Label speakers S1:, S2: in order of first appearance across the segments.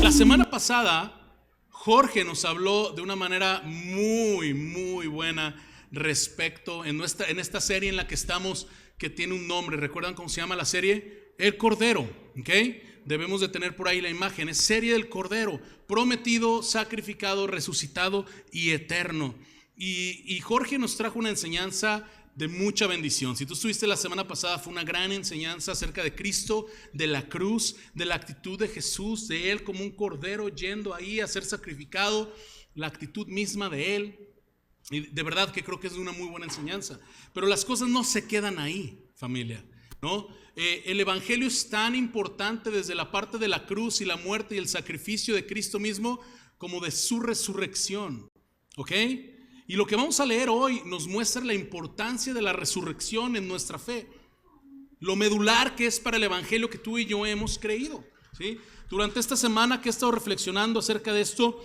S1: La semana pasada, Jorge nos habló de una manera muy buena respecto en esta serie en la que estamos, que tiene un nombre. ¿Recuerdan cómo se llama la serie? El Cordero, ¿ok? Debemos de tener por ahí la imagen. Es serie del Cordero, prometido, sacrificado, resucitado y eterno. Y Jorge nos trajo una enseñanza de mucha bendición. Si tú estuviste la semana pasada, fue una gran enseñanza acerca de Cristo, de la cruz, de la actitud de Jesús, de Él como un cordero yendo ahí a ser sacrificado, la actitud misma de Él. Y de verdad que creo que es una muy buena enseñanza. Pero las cosas no se quedan ahí, familia, ¿no? El evangelio es tan importante desde la parte de la cruz y la muerte y el sacrificio de Cristo mismo, como de su resurrección, ¿ok? Y lo que vamos a leer hoy nos muestra la importancia de la resurrección en nuestra fe, lo medular que es para el evangelio que tú y yo hemos creído, ¿sí? Durante esta semana que he estado reflexionando acerca de esto,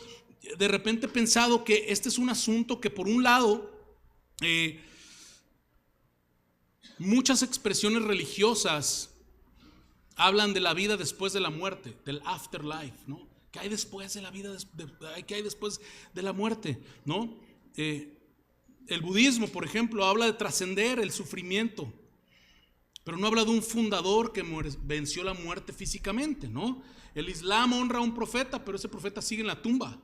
S1: de repente he pensado que este es un asunto que, por un lado, muchas expresiones religiosas hablan de la vida después de la muerte, del afterlife, ¿no? ¿Qué hay después de la vida? ¿Qué hay después de la muerte? ¿No? El budismo, por ejemplo, habla de trascender el sufrimiento, pero no habla de un fundador que venció la muerte físicamente, ¿no? El Islam honra a un profeta, pero ese profeta sigue en la tumba.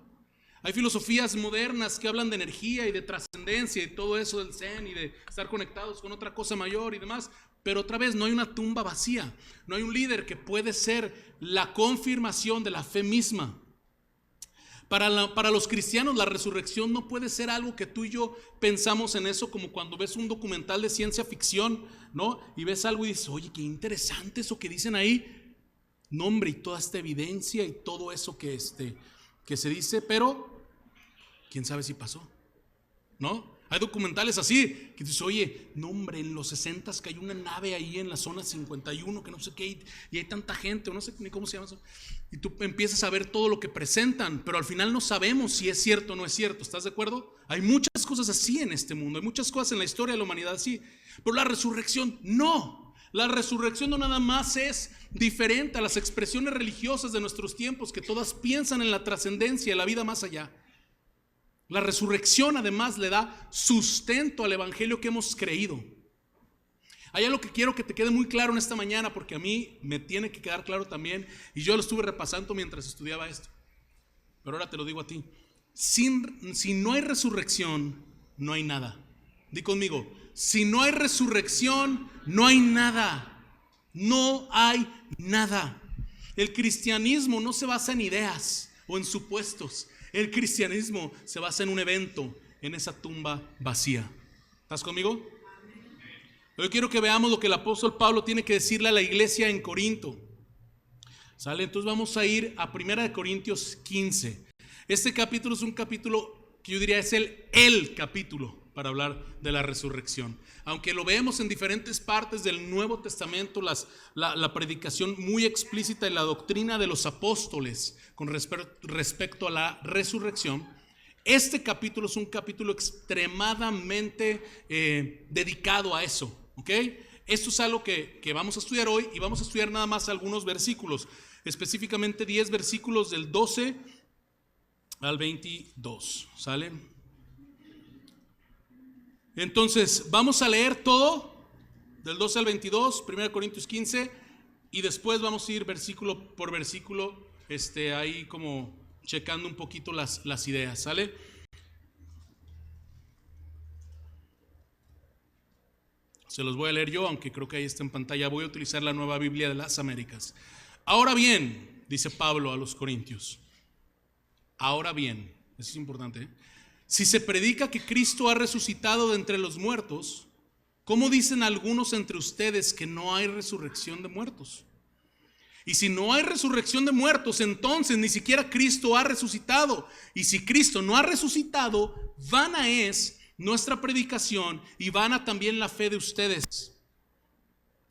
S1: Hay filosofías modernas que hablan de energía y de trascendencia y todo eso del Zen y de estar conectados con otra cosa mayor y demás, pero otra vez no hay una tumba vacía, no hay un líder que puede ser la confirmación de la fe misma. Para los cristianos, la resurrección no puede ser algo que tú y yo pensamos en eso, como cuando ves un documental de ciencia ficción, ¿no? Y ves algo y dices, oye, qué interesante eso que dicen ahí. No, hombre, y toda esta evidencia y todo eso que se dice, pero quién sabe si pasó, ¿no? Hay documentales así que dices, oye, no, hombre, en los 60s cayó una nave ahí en la zona 51, que no sé qué, y hay tanta gente, o no sé ni cómo se llama eso. Y tú empiezas a ver todo lo que presentan, pero al final no sabemos si es cierto o no es cierto. ¿Estás de acuerdo? Hay muchas cosas así en este mundo, hay muchas cosas en la historia de la humanidad así, pero la resurrección no. La resurrección no nada más es diferente a las expresiones religiosas de nuestros tiempos, que todas piensan en la trascendencia, en la vida más allá. La resurrección además le da sustento al evangelio que hemos creído. Hay algo que quiero que te quede muy claro en esta mañana, porque a mí me tiene que quedar claro también, y yo lo estuve repasando mientras estudiaba esto, pero ahora te lo digo a ti. Si no hay resurrección, no hay nada. Di conmigo, si no hay resurrección, no hay nada. No hay nada. El cristianismo no se basa en ideas o en supuestos. El cristianismo se basa en un evento, en esa tumba vacía. ¿Estás conmigo? Yo quiero que veamos lo que el apóstol Pablo tiene que decirle a la iglesia en Corinto. ¿Sale? Entonces vamos a ir a 1 Corintios 15. Este capítulo es un capítulo que yo diría es el capítulo para hablar de la resurrección. Aunque lo vemos en diferentes partes del Nuevo Testamento, la predicación muy explícita y la doctrina de los apóstoles con respecto a la resurrección, este capítulo es un capítulo extremadamente dedicado a eso, ¿ok? Esto es algo que vamos a estudiar hoy, y vamos a estudiar nada más algunos versículos, específicamente 10 versículos del 12 al 22, ¿sale? Entonces, vamos a leer todo, del 12 al 22, 1 Corintios 15, y después vamos a ir versículo por versículo, ahí como checando un poquito las ideas, ¿sale? Se los voy a leer yo, aunque creo que ahí está en pantalla. Voy a utilizar la Nueva Biblia de las Américas. Ahora bien, dice Pablo a los Corintios, ahora bien, eso es importante, ¿eh? Si se predica que Cristo ha resucitado de entre los muertos, ¿cómo dicen algunos entre ustedes que no hay resurrección de muertos? Y si no hay resurrección de muertos, entonces ni siquiera Cristo ha resucitado. Y si Cristo no ha resucitado, vana es nuestra predicación y vana también la fe de ustedes.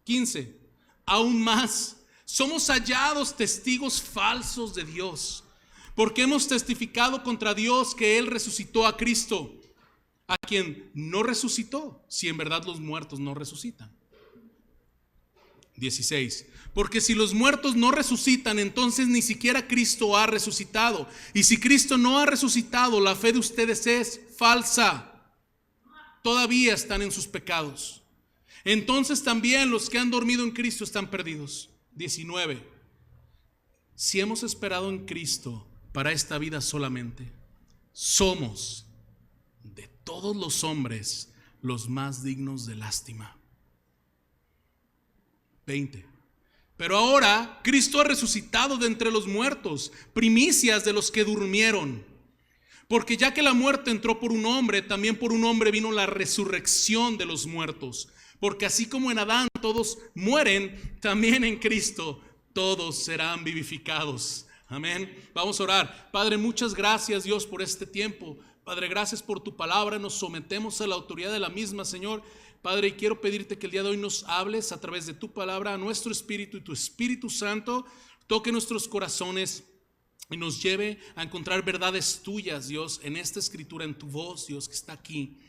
S1: 15. Aún más, somos hallados testigos falsos de Dios, porque hemos testificado contra Dios que Él resucitó a Cristo, a quien no resucitó, si en verdad los muertos no resucitan. 16. Porque si los muertos no resucitan, entonces ni siquiera Cristo ha resucitado. Y si Cristo no ha resucitado, la fe de ustedes es falsa. Todavía están en sus pecados. Entonces también los que han dormido en Cristo están perdidos. 19. Si hemos esperado en Cristo para esta vida solamente, somos de todos los hombres los más dignos de lástima. 20. Pero ahora Cristo ha resucitado de entre los muertos, primicias de los que durmieron. Porque ya que la muerte entró por un hombre, también por un hombre vino la resurrección de los muertos. Porque así como en Adán todos mueren, también en Cristo todos serán vivificados. Amén. Vamos a orar. Padre, muchas gracias, Dios, por este tiempo. Padre, gracias por tu palabra. Nos sometemos a la autoridad de la misma, Señor. Padre, y quiero pedirte que el día de hoy nos hables a través de tu palabra a nuestro espíritu, y tu Espíritu Santo toque nuestros corazones y nos lleve a encontrar verdades tuyas, Dios, en esta escritura, en tu voz, Dios, que está aquí.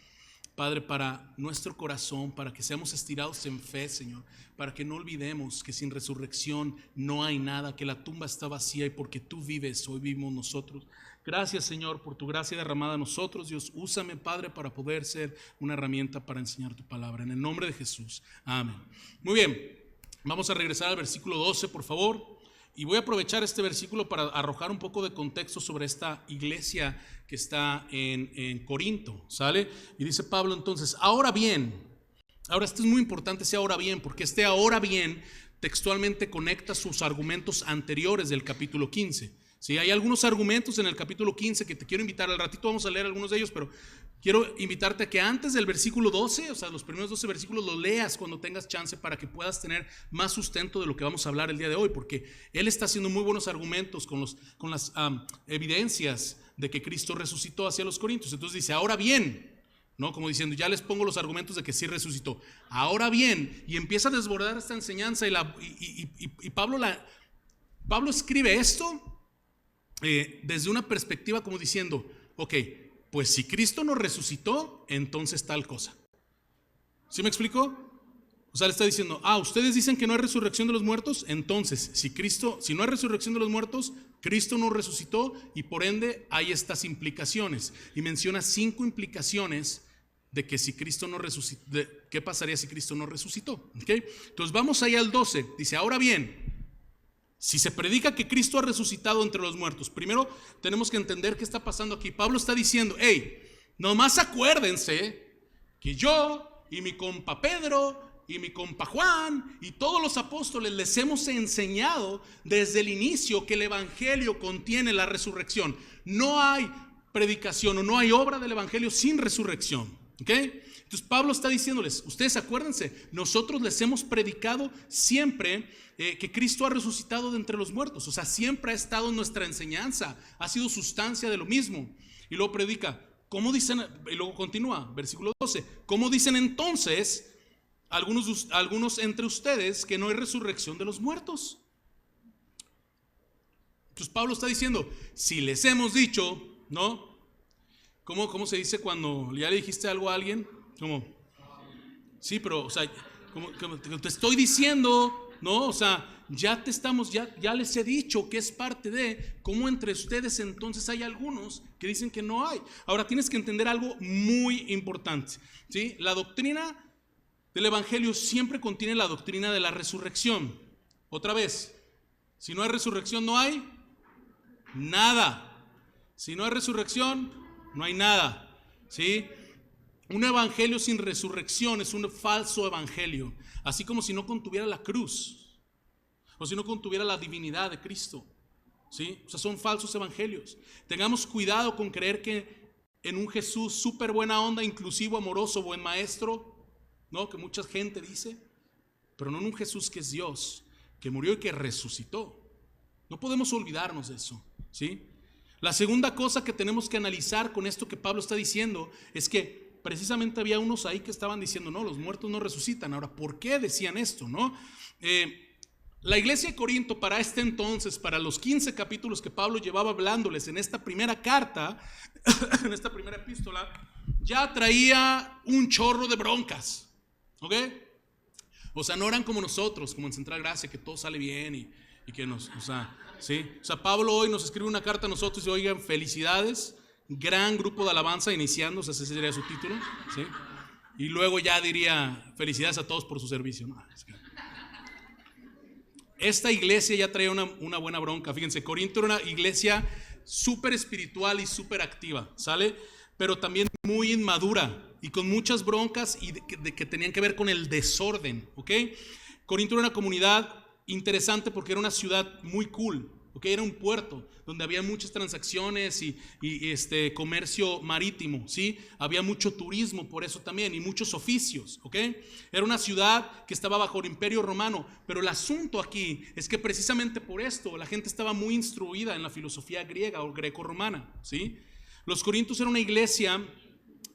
S1: Padre, para nuestro corazón, para que seamos estirados en fe, Señor, para que no olvidemos que sin resurrección no hay nada, que la tumba está vacía y porque tú vives, hoy vivimos nosotros. Gracias, Señor, por tu gracia derramada a nosotros. Dios, úsame, Padre, para poder ser una herramienta para enseñar tu palabra. En el nombre de Jesús. Amén. Muy bien, vamos a regresar al versículo 12, por favor. Y voy a aprovechar este versículo para arrojar un poco de contexto sobre esta iglesia que está en Corinto, ¿sale? Y dice Pablo entonces, ahora bien, ahora esto es muy importante, ese ahora bien, porque este ahora bien textualmente conecta sus argumentos anteriores del capítulo 15. Sí, hay algunos argumentos en el capítulo 15 que te quiero invitar, al ratito vamos a leer algunos de ellos, pero quiero invitarte a que antes del versículo 12, o sea, los primeros 12 versículos los leas cuando tengas chance para que puedas tener más sustento de lo que vamos a hablar el día de hoy, porque él está haciendo muy buenos argumentos con las evidencias de que Cristo resucitó hacia los corintios. Entonces dice, ahora bien, ¿no? Como diciendo, ya les pongo los argumentos de que sí resucitó. Ahora bien, y empieza a desbordar esta enseñanza y Pablo escribe esto desde una perspectiva como diciendo, ok, pues si Cristo no resucitó, entonces tal cosa. ¿Sí me explico? O sea, le está diciendo, ustedes dicen que no hay resurrección de los muertos, entonces si no hay resurrección de los muertos, Cristo no resucitó y por ende hay estas implicaciones. Y menciona 5 implicaciones de que si Cristo no resucitó, ¿qué pasaría si Cristo no resucitó? ¿Okay? Entonces vamos ahí al 12, dice, ahora bien, si se predica que Cristo ha resucitado entre los muertos, primero tenemos que entender qué está pasando aquí. Pablo está diciendo, nomás acuérdense que yo y mi compa Pedro y mi compa Juan y todos los apóstoles les hemos enseñado desde el inicio que el evangelio contiene la resurrección. No hay predicación o no hay obra del evangelio sin resurrección. ¿Okay? Entonces Pablo está diciéndoles, ustedes acuérdense, nosotros les hemos predicado siempre que Cristo ha resucitado de entre los muertos. O sea, siempre ha estado en nuestra enseñanza, ha sido sustancia de lo mismo. Y luego predica, ¿cómo dicen? Y luego continúa, versículo 12, ¿cómo dicen entonces algunos entre ustedes que no hay resurrección de los muertos? Entonces Pablo está diciendo, si les hemos dicho, ¿no? ¿Cómo se dice cuando ya le dijiste algo a alguien? ¿Cómo? Sí, pero, o sea, como te estoy diciendo, ¿no? O sea, ya les he dicho que es parte de cómo entre ustedes entonces hay algunos que dicen que no hay. Ahora tienes que entender algo muy importante, ¿sí? La doctrina del evangelio siempre contiene la doctrina de la resurrección. Otra vez, si no hay resurrección no hay nada. Si no hay resurrección no hay nada, ¿sí? Un evangelio sin resurrección es un falso evangelio, así como si no contuviera la cruz o si no contuviera la divinidad de Cristo, ¿sí? O sea, son falsos evangelios. Tengamos cuidado con creer que en un Jesús súper buena onda, inclusivo, amoroso, buen maestro, ¿no? Que mucha gente dice, pero no en un Jesús que es Dios, que murió y que resucitó. No podemos olvidarnos de eso, ¿sí? La segunda cosa que tenemos que analizar con esto que Pablo está diciendo es que precisamente había unos ahí que estaban diciendo, no, los muertos no resucitan. Ahora, ¿por qué decían esto, no? La iglesia de Corinto para este entonces, para los 15 capítulos que Pablo llevaba hablándoles en esta primera carta, en esta primera epístola, ya traía un chorro de broncas, ¿ok? O sea, no eran como nosotros, como en Central Gracia, que todo sale bien y que nos, o sea, ¿sí? O sea, Pablo hoy nos escribe una carta a nosotros y dice, oigan, felicidades, gran grupo de alabanza iniciándose, ese sería su título, ¿sí? Y luego ya diría, felicidades a todos por su servicio. No, es que... Esta iglesia ya traía una buena bronca. Fíjense, Corinto era una iglesia súper espiritual y súper activa, ¿sale? Pero también muy inmadura y con muchas broncas y que tenían que ver con el desorden, ¿ok? Corinto era una comunidad interesante porque era una ciudad muy cool, ¿ok? Era un puerto donde había muchas transacciones y comercio marítimo, ¿sí? Había mucho turismo por eso también y muchos oficios, ¿ok? Era una ciudad que estaba bajo el Imperio Romano, pero el asunto aquí es que precisamente por esto la gente estaba muy instruida en la filosofía griega o greco-romana, ¿sí? Los corintios eran una iglesia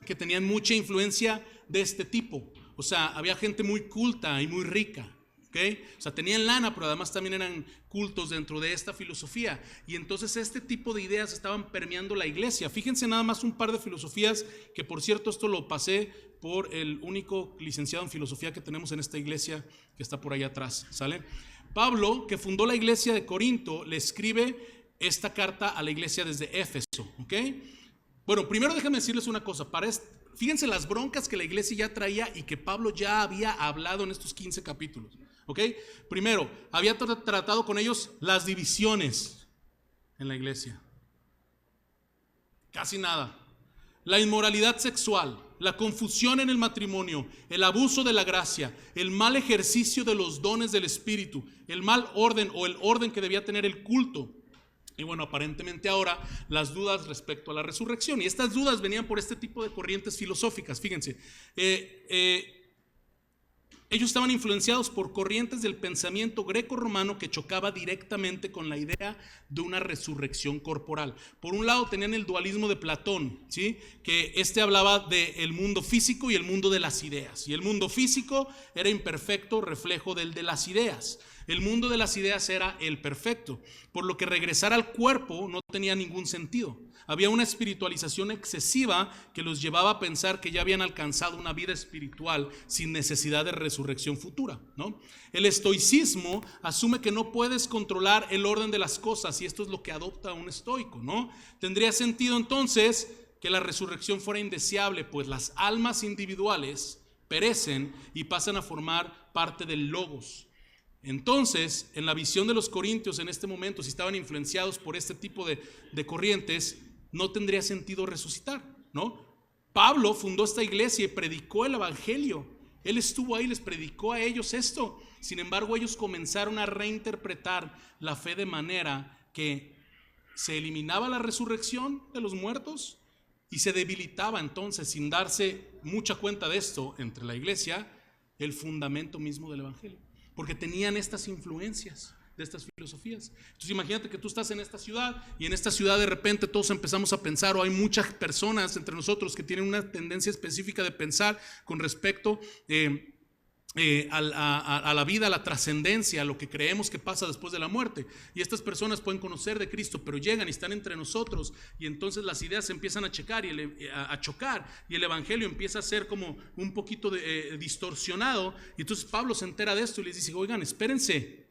S1: que tenían mucha influencia de este tipo, o sea, había gente muy culta y muy rica. ¿Okay? O sea, tenían lana, pero además también eran cultos dentro de esta filosofía. Y entonces este tipo de ideas estaban permeando la iglesia. Fíjense nada más un par de filosofías, que por cierto esto lo pasé por el único licenciado en filosofía que tenemos en esta iglesia, que está por allá atrás, ¿sale? Pablo, que fundó la iglesia de Corinto, le escribe esta carta a la iglesia desde Éfeso, ¿ok? Bueno, primero déjenme decirles una cosa. Fíjense las broncas que la iglesia ya traía y que Pablo ya había hablado en estos 15 capítulos. ¿Ok? Primero, había tratado con ellos las divisiones en la iglesia. Casi nada. La inmoralidad sexual, la confusión en el matrimonio, el abuso de la gracia, el mal ejercicio de los dones del Espíritu, el mal orden o el orden que debía tener el culto. Y bueno, aparentemente ahora las dudas respecto a la resurrección. Y estas dudas venían por este tipo de corrientes filosóficas. Fíjense, ellos estaban influenciados por corrientes del pensamiento greco-romano que chocaba directamente con la idea de una resurrección corporal. Por un lado tenían el dualismo de Platón, ¿sí? Que hablaba del mundo físico y el mundo de las ideas. Y el mundo físico era imperfecto reflejo del de las ideas. El mundo de las ideas era el perfecto, por lo que regresar al cuerpo no tenía ningún sentido. Había una espiritualización excesiva que los llevaba a pensar que ya habían alcanzado una vida espiritual sin necesidad de resurrección futura, ¿no? El estoicismo asume que no puedes controlar el orden de las cosas y esto es lo que adopta un estoico, ¿no? Tendría sentido entonces que la resurrección fuera indeseable, pues las almas individuales perecen y pasan a formar parte del logos. Entonces, en la visión de los corintios en este momento, si estaban influenciados por este tipo de corrientes, no tendría sentido resucitar, ¿no? Pablo fundó esta iglesia y predicó el evangelio. Él estuvo ahí, les predicó a ellos esto. Sin embargo, ellos comenzaron a reinterpretar la fe de manera que se eliminaba la resurrección de los muertos y se debilitaba entonces, sin darse mucha cuenta de esto entre la iglesia, el fundamento mismo del evangelio. Porque tenían estas influencias de estas filosofías. Entonces imagínate que tú estás en esta ciudad y en esta ciudad de repente todos empezamos a pensar, o hay muchas personas entre nosotros que tienen una tendencia específica de pensar con respecto a la vida, a la trascendencia, a lo que creemos que pasa después de la muerte. Y estas personas pueden conocer de Cristo, pero llegan y están entre nosotros y entonces las ideas se empiezan a chocar y el evangelio empieza a ser como un poquito distorsionado. Y entonces Pablo se entera de esto y les dice, oigan, espérense.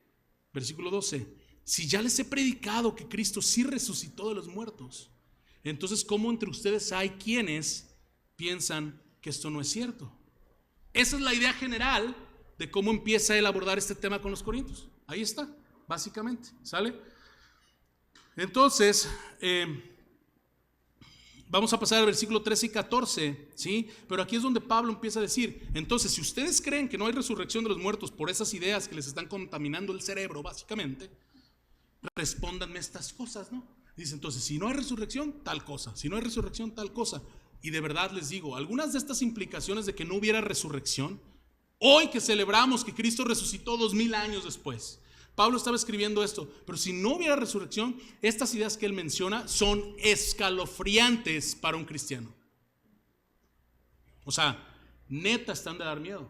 S1: Versículo 12, si ya les he predicado que Cristo sí resucitó de los muertos, entonces ¿cómo entre ustedes hay quienes piensan que esto no es cierto? Esa es la idea general de cómo empieza él a abordar este tema con los corintios. Ahí está, básicamente, ¿sale? Entonces, vamos a pasar al versículo 13 y 14, ¿sí? Pero aquí es donde Pablo empieza a decir, entonces, si ustedes creen que no hay resurrección de los muertos por esas ideas que les están contaminando el cerebro, básicamente, respóndanme estas cosas, ¿no? Dice, entonces, si no hay resurrección, tal cosa. Si no hay resurrección, tal cosa. Y de verdad les digo, algunas de estas implicaciones de que no hubiera resurrección, hoy que celebramos que Cristo resucitó 2000 años después, Pablo estaba escribiendo esto, pero si no hubiera resurrección, estas ideas que él menciona son escalofriantes para un cristiano. O sea, neta están de dar miedo.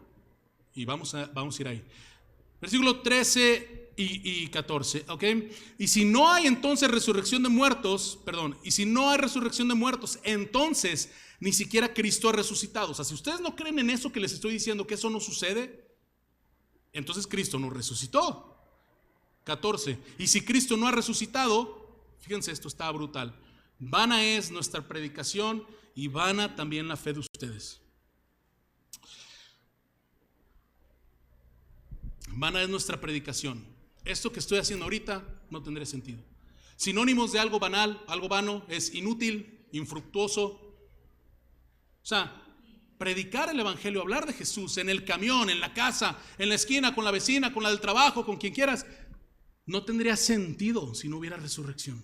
S1: Y vamos a ir ahí. Versículo 13 y 14, ¿ok? Y si no hay entonces resurrección de muertos, entonces ni siquiera Cristo ha resucitado. O sea, si ustedes no creen en eso que les estoy diciendo, que eso no sucede, entonces Cristo no resucitó. 14. Y si Cristo no ha resucitado, fíjense, esto está brutal. Vana es nuestra predicación y vana también la fe de ustedes. Vana es nuestra predicación. Esto que estoy haciendo ahorita no tendría sentido. Sinónimos de algo banal, algo vano, es inútil, infructuoso. O sea, predicar el evangelio, hablar de Jesús en el camión, en la casa, en la esquina, con la vecina, con la del trabajo, con quien quieras, no tendría sentido si no hubiera resurrección.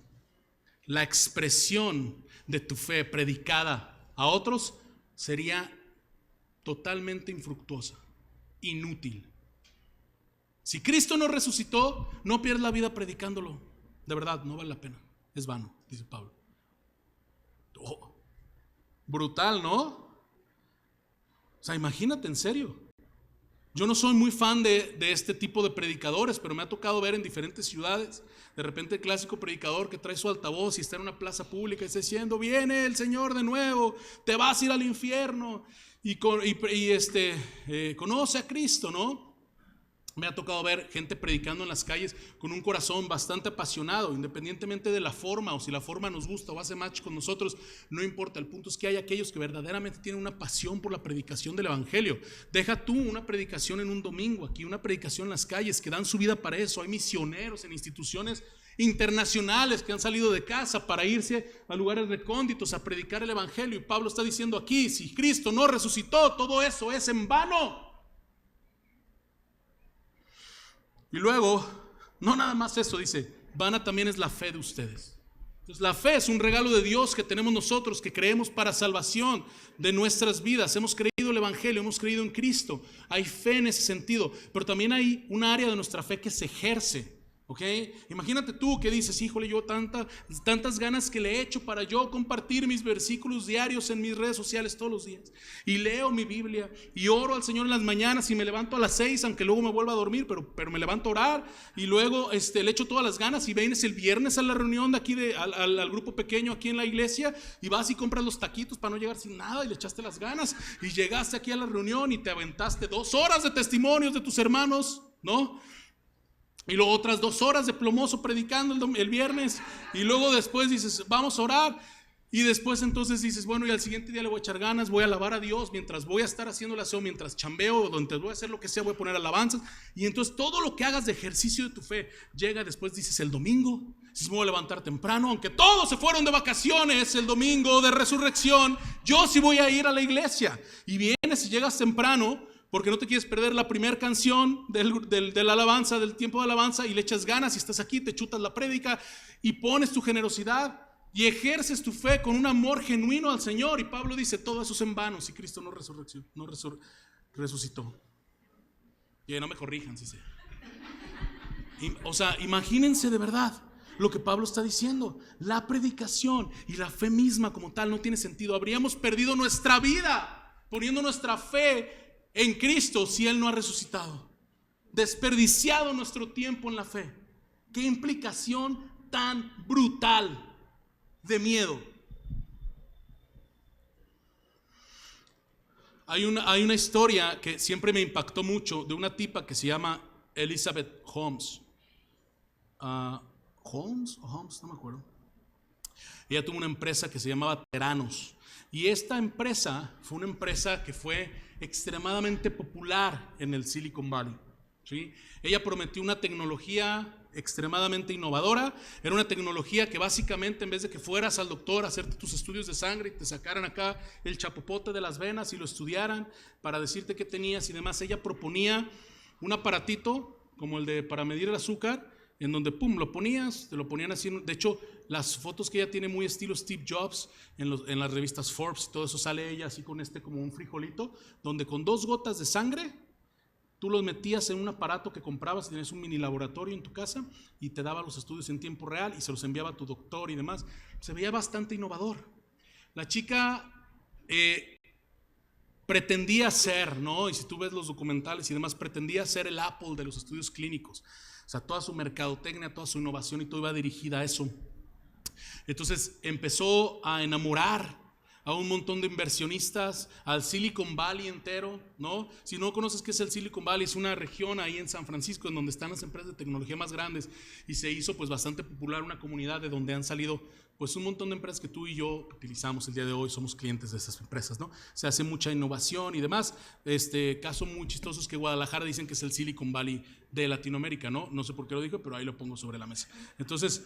S1: La expresión de tu fe predicada a otros sería totalmente infructuosa, inútil. Si Cristo no resucitó, no pierdas la vida predicándolo. De verdad, no vale la pena. Es vano, dice Pablo. Oh, brutal, ¿no? O sea, imagínate, en serio. Yo no soy muy fan de este tipo de predicadores, pero me ha tocado ver en diferentes ciudades, de repente el clásico predicador que trae su altavoz y está en una plaza pública y está diciendo, viene el Señor de nuevo, te vas a ir al infierno y conoce a Cristo, ¿no? Me ha tocado ver gente predicando en las calles con un corazón bastante apasionado, independientemente de la forma, o si la forma nos gusta o hace match con nosotros, no importa. El punto es que hay aquellos que verdaderamente tienen una pasión por la predicación del evangelio. Deja tú una predicación en un domingo, aquí una predicación en las calles, que dan su vida para eso. Hay misioneros en instituciones internacionales que han salido de casa para irse a lugares recónditos a predicar el evangelio. Y Pablo está diciendo aquí, si Cristo no resucitó, todo eso es en vano. Y luego, no nada más eso, dice, vana también es la fe de ustedes. Entonces, la fe es un regalo de Dios que tenemos nosotros, que creemos para salvación de nuestras vidas. Hemos creído el evangelio, hemos creído en Cristo. Hay fe en ese sentido, pero también hay un área de nuestra fe que se ejerce. ¿Ok? Imagínate tú que dices, híjole, yo tantas ganas que le he hecho para yo compartir mis versículos diarios en mis redes sociales todos los días, y leo mi Biblia y oro al Señor en las mañanas y me levanto a las 6, aunque luego me vuelva a dormir, pero me levanto a orar y luego le echo todas las ganas, y vienes el viernes a la reunión de aquí al grupo pequeño aquí en la iglesia y vas y compras los taquitos para no llegar sin nada y le echaste las ganas y llegaste aquí a la reunión y te aventaste 2 horas de testimonios de tus hermanos, ¿no? Y luego otras 2 horas de plomoso predicando el viernes. Y luego después dices, vamos a orar. Y después entonces dices, bueno, y al siguiente día le voy a echar ganas, voy a alabar a Dios mientras voy a estar haciendo el aseo, mientras chambeo, mientras voy a hacer lo que sea, voy a poner alabanzas. Y entonces todo lo que hagas de ejercicio de tu fe llega después, dices, el domingo, dices, me voy a levantar temprano, aunque todos se fueron de vacaciones el domingo de resurrección, yo sí voy a ir a la iglesia. Y vienes y llegas temprano, porque no te quieres perder la primera canción de la alabanza, del tiempo de alabanza, y le echas ganas y estás aquí, te chutas la prédica y pones tu generosidad y ejerces tu fe con un amor genuino al Señor. Y Pablo dice, todo eso es en vano si Cristo no resucitó. Y no me corrijan, si sé. O sea, imagínense de verdad lo que Pablo está diciendo. La predicación y la fe misma como tal no tiene sentido. Habríamos perdido nuestra vida poniendo nuestra fe en Cristo si Él no ha resucitado. Desperdiciado nuestro tiempo en la fe. Qué implicación tan brutal de miedo. Hay una historia que siempre me impactó mucho de una tipa que se llama Elizabeth Holmes. ¿Holmes o Holmes? No me acuerdo. Ella tuvo una empresa que se llamaba Teranos. Y esta empresa fue una empresa que fue extremadamente popular en el Silicon Valley, ¿sí? Ella prometió una tecnología extremadamente innovadora. Era una tecnología que básicamente, en vez de que fueras al doctor a hacerte tus estudios de sangre y te sacaran acá el chapopote de las venas y lo estudiaran para decirte qué tenías y demás, ella proponía un aparatito como el de para medir el azúcar, en donde pum, lo ponías, te lo ponían así. De hecho, las fotos que ella tiene muy estilo Steve Jobs en las revistas Forbes y todo eso, sale ella así con como un frijolito, donde con 2 gotas de sangre tú los metías en un aparato que comprabas, tenías un mini laboratorio en tu casa y te daba los estudios en tiempo real y se los enviaba a tu doctor y demás. Se veía bastante innovador. La chica pretendía ser, ¿no? Y si tú ves los documentales y demás, pretendía ser el Apple de los estudios clínicos. O sea, toda su mercadotecnia, toda su innovación y todo iba dirigida a eso. Entonces empezó a enamorar a un montón de inversionistas, al Silicon Valley entero, ¿no? Si no conoces qué es el Silicon Valley, es una región ahí en San Francisco en donde están las empresas de tecnología más grandes y se hizo pues bastante popular una comunidad de donde han salido pues un montón de empresas que tú y yo utilizamos el día de hoy, somos clientes de esas empresas, ¿no? Se hace mucha innovación y demás. Caso muy chistoso es que Guadalajara dicen que es el Silicon Valley de Latinoamérica, ¿no? No sé por qué lo dijo, pero ahí lo pongo sobre la mesa. Entonces,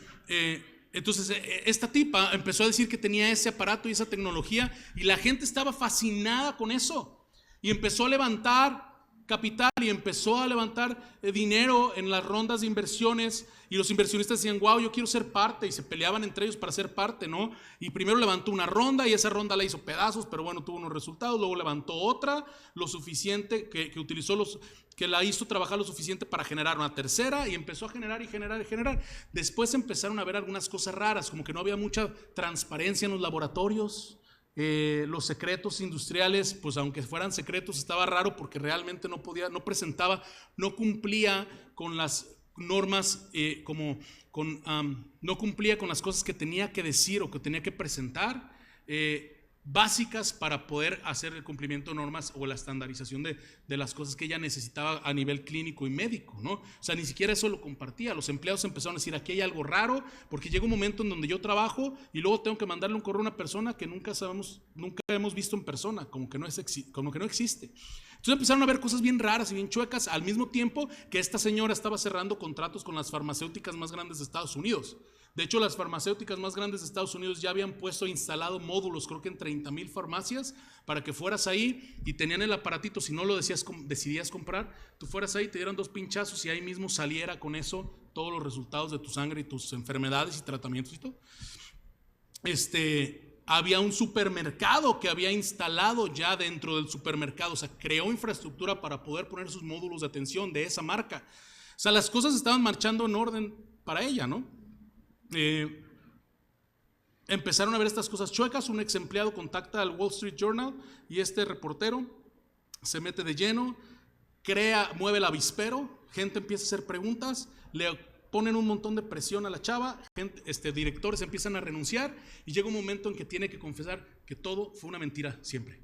S1: esta tipa empezó a decir que tenía ese aparato y esa tecnología y la gente estaba fascinada con eso y empezó a levantar capital y empezó a levantar dinero en las rondas de inversiones y los inversionistas decían, wow, yo quiero ser parte, y se peleaban entre ellos para ser parte, ¿no? Y primero levantó una ronda y esa ronda la hizo pedazos, pero bueno, tuvo unos resultados. Luego levantó otra lo suficiente que que la hizo trabajar lo suficiente para generar una tercera y empezó a generar y generar y generar. Después empezaron a ver algunas cosas raras, como que no había mucha transparencia en los laboratorios. Los secretos industriales, pues aunque fueran secretos, estaba raro porque realmente no presentaba, no cumplía con las normas, no cumplía con las cosas que tenía que decir o que tenía que presentar, básicas para poder hacer el cumplimiento de normas o la estandarización de las cosas que ella necesitaba a nivel clínico y médico, ¿no? O sea, ni siquiera eso lo compartía. Los empleados empezaron a decir, aquí hay algo raro, porque llega un momento en donde yo trabajo y luego tengo que mandarle un correo a una persona que nunca hemos visto en persona, como que no existe. Entonces empezaron a ver cosas bien raras y bien chuecas, al mismo tiempo que esta señora estaba cerrando contratos con las farmacéuticas más grandes de Estados Unidos. De hecho, las farmacéuticas más grandes de Estados Unidos ya habían instalado módulos, creo que en 30,000 farmacias, para que fueras ahí y tenían el aparatito. Si no lo decidías comprar, tú fueras ahí, te dieran 2 pinchazos y ahí mismo saliera con eso todos los resultados de tu sangre y tus enfermedades y tratamientos y todo. Había un supermercado que había instalado ya dentro del supermercado, o sea, creó infraestructura para poder poner sus módulos de atención de esa marca. O sea, las cosas estaban marchando en orden para ella, ¿no? Empezaron a ver estas cosas chuecas. Un ex empleado contacta al Wall Street Journal y este reportero se mete de lleno, mueve el avispero, gente empieza a hacer preguntas, le ponen un montón de presión a la chava, directores empiezan a renunciar y llega un momento en que tiene que confesar que todo fue una mentira siempre.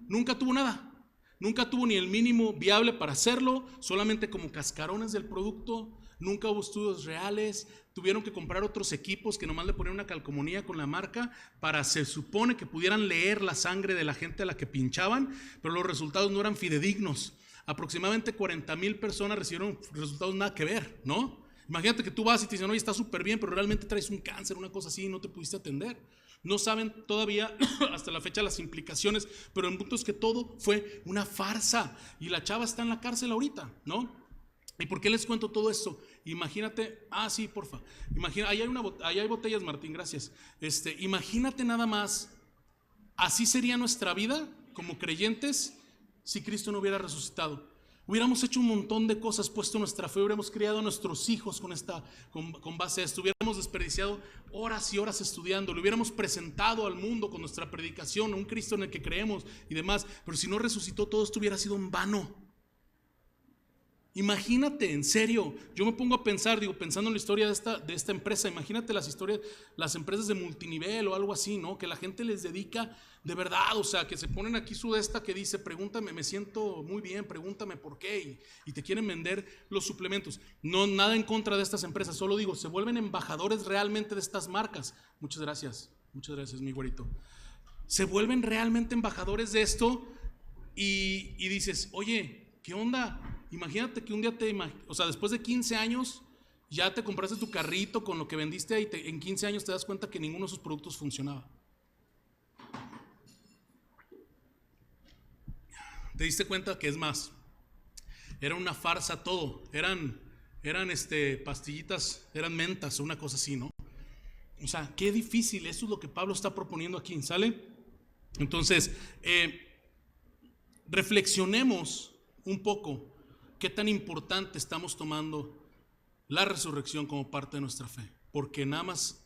S1: Nunca tuvo nada, nunca tuvo ni el mínimo viable para hacerlo, solamente como cascarones del producto. Nunca hubo estudios reales, tuvieron que comprar otros equipos que nomás le ponían una calcomanía con la marca para, se supone, que pudieran leer la sangre de la gente a la que pinchaban, pero los resultados no eran fidedignos. Aproximadamente 40,000 personas recibieron resultados nada que ver, ¿no? Imagínate que tú vas y te dicen, oye, está súper bien, pero realmente traes un cáncer, una cosa así, y no te pudiste atender. No saben todavía hasta la fecha las implicaciones, pero el punto es que todo fue una farsa y la chava está en la cárcel ahorita, ¿no? ¿Y por qué les cuento todo esto? Imagínate, sí, porfa. Ahí hay botellas, Martín, gracias. Imagínate nada más, así sería nuestra vida como creyentes si Cristo no hubiera resucitado. Hubiéramos hecho un montón de cosas, puesto nuestra fe, hubiéramos criado a nuestros hijos con base a esto, hubiéramos desperdiciado horas y horas estudiando, le hubiéramos presentado al mundo con nuestra predicación un Cristo en el que creemos y demás, pero si no resucitó, todo esto hubiera sido en vano. Imagínate, en serio, yo me pongo a pensar, pensando en la historia de esta empresa, imagínate las empresas de multinivel o algo así, ¿no? Que la gente les dedica de verdad, o sea, que se ponen aquí que dice, pregúntame, me siento muy bien, pregúntame por qué, y te quieren vender los suplementos. No, nada en contra de estas empresas, solo digo, se vuelven embajadores realmente de estas marcas. Muchas gracias, mi güerito. Se vuelven realmente embajadores de esto y dices, oye, ¿qué onda? Imagínate que un día después de 15 años ya te compraste tu carrito con lo que vendiste y en 15 años te das cuenta que ninguno de sus productos funcionaba. Te diste cuenta que, es más, era una farsa todo, eran pastillitas, eran mentas o una cosa así, ¿no? O sea, qué difícil, eso es lo que Pablo está proponiendo aquí, ¿sale? Entonces, reflexionemos un poco qué tan importante estamos tomando la resurrección como parte de nuestra fe, porque nada más,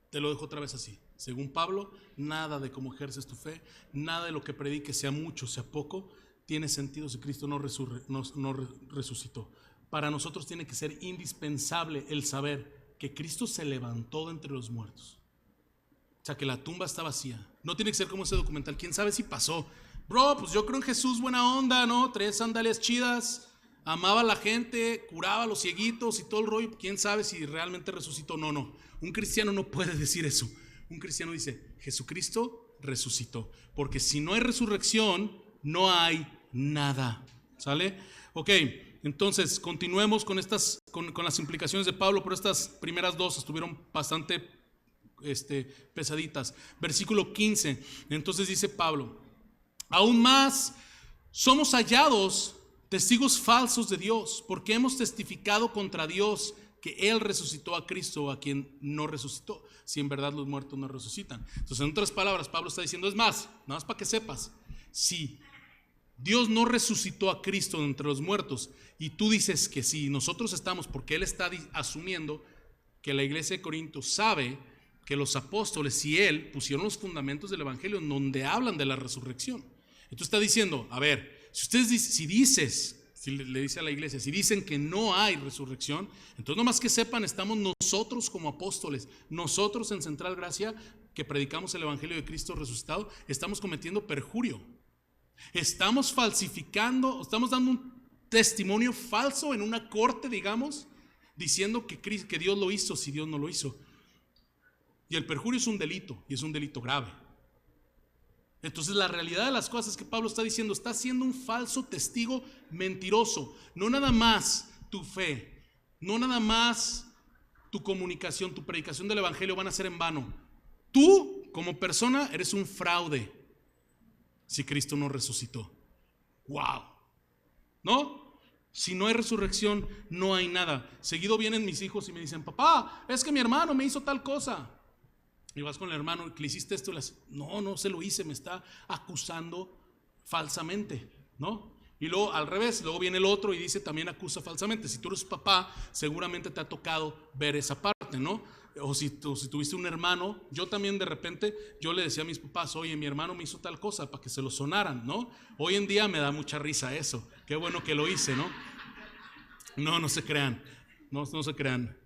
S1: te lo dejo otra vez así, según Pablo, nada de cómo ejerces tu fe, nada de lo que prediques, sea mucho, sea poco, tiene sentido si Cristo no resucitó. Para nosotros tiene que ser indispensable el saber que Cristo se levantó de entre los muertos. O sea, que la tumba está vacía. No tiene que ser como ese documental. ¿Quién sabe si pasó? Bro, pues yo creo en Jesús, buena onda, ¿no? Traía sandalias chidas, amaba a la gente, curaba a los cieguitos y todo el rollo. ¿Quién sabe si realmente resucitó? No. Un cristiano no puede decir eso. Un cristiano dice, Jesucristo resucitó. Porque si no hay resurrección, no hay nada. ¿Sale? Ok, entonces continuemos con las implicaciones de Pablo, pero estas primeras dos estuvieron bastante pesaditas. Versículo 15. Entonces dice Pablo, aún más somos hallados testigos falsos de Dios, porque hemos testificado contra Dios que Él resucitó a Cristo, a quien no resucitó, si en verdad los muertos no resucitan. Entonces, en otras palabras, Pablo está diciendo, es más, nada más para que sepas, si Dios no resucitó a Cristo de entre los muertos y tú dices que sí, nosotros estamos, porque Él está asumiendo que la iglesia de Corinto sabe que los apóstoles y Él pusieron los fundamentos del evangelio en donde hablan de la resurrección. Entonces está diciendo, a ver, si le dice a la iglesia, si dicen que no hay resurrección, entonces nomás que sepan, estamos nosotros como apóstoles, nosotros en Central Gracia, que predicamos el evangelio de Cristo resucitado, estamos cometiendo perjurio. Estamos falsificando, estamos dando un testimonio falso en una corte, digamos, diciendo que Dios lo hizo si Dios no lo hizo. Y el perjurio es un delito, y es un delito grave. Entonces la realidad de las cosas que Pablo está diciendo, está siendo un falso testigo mentiroso. No nada más tu fe, no nada más tu comunicación, tu predicación del evangelio van a ser en vano. Tú como persona eres un fraude si Cristo no resucitó. ¡Wow! ¿No? Si no hay resurrección, no hay nada. Seguido vienen mis hijos y me dicen, papá, es que mi hermano me hizo tal cosa. Y vas con el hermano, que le hiciste esto, no se lo hice, me está acusando falsamente, ¿no? Y luego al revés, luego viene el otro y dice, también acusa falsamente. Si tú eres papá, seguramente te ha tocado ver esa parte, ¿no? O si tuviste un hermano, yo también de repente, yo le decía a mis papás, oye, mi hermano me hizo tal cosa, para que se lo sonaran, ¿no? Hoy en día me da mucha risa eso, qué bueno que lo hice, ¿no? No se crean, no se crean.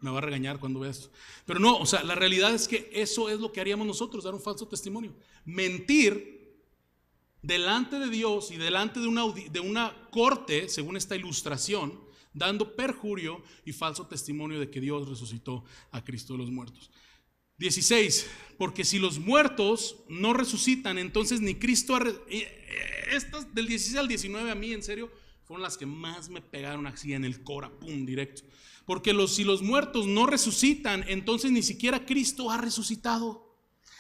S1: Me va a regañar cuando vea esto. Pero no, o sea, la realidad es que eso es lo que haríamos nosotros, dar un falso testimonio. Mentir delante de Dios y delante de una corte, según esta ilustración, dando perjurio y falso testimonio de que Dios resucitó a Cristo de los muertos. 16, porque si los muertos no resucitan, entonces ni Cristo estas del 16 al 19 a mí, en serio, fueron las que más me pegaron así en el cora, pum, directo. Porque si los muertos no resucitan, entonces ni siquiera Cristo ha resucitado.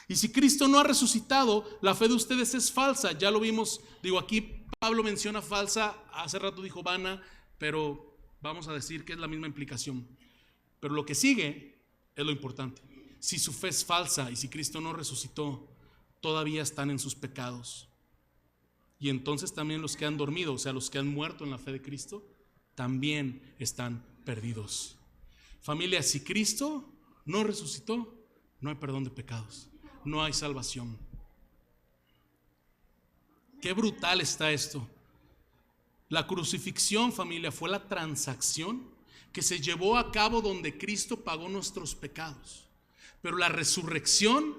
S1: Y si Cristo no ha resucitado, la fe de ustedes es falsa. Ya lo vimos, aquí Pablo menciona falsa, hace rato dijo vana, pero vamos a decir que es la misma implicación. Pero lo que sigue es lo importante. Si su fe es falsa y si Cristo no resucitó, todavía están en sus pecados. Y entonces también los que han dormido, o sea, los que han muerto en la fe de Cristo, también están perdidos. Familia, si Cristo no resucitó, no hay perdón de pecados, no hay salvación. Qué brutal está esto. La crucifixión, familia, fue la transacción que se llevó a cabo donde Cristo pagó nuestros pecados. Pero la resurrección